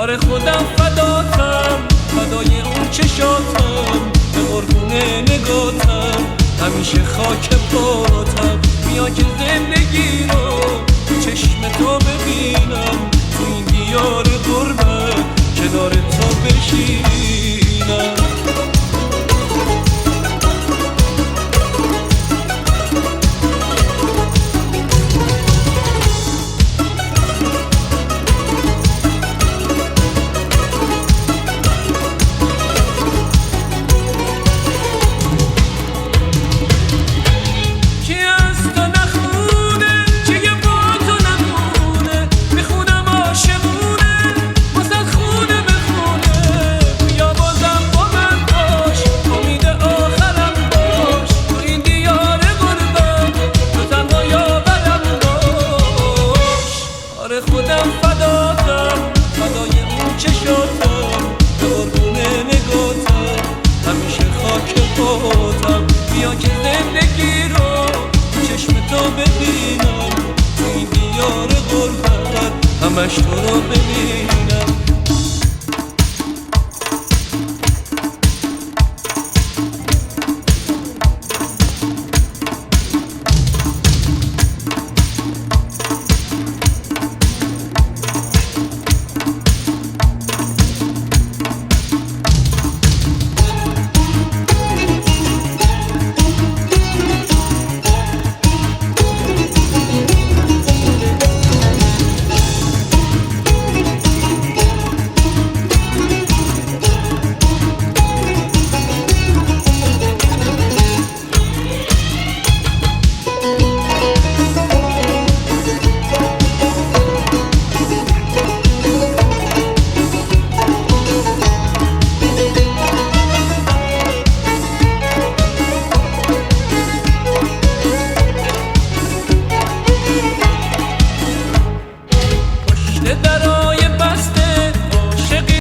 آره خودم فداتم، فدای اون چشاتم، به قربون نگاتم، همیشه خاک پاتم. بیا که زندگی رو به چشم تو ببینم، تو این دیار غربت کنار تو بشینم. خودم فداتم، فدای اون چشاتم، به قربون نگاتم، همیشه خاک پاتم. بیا که زندگی رو چشم تو ببینم، تو این دیار غربت همش تو رو ببینم.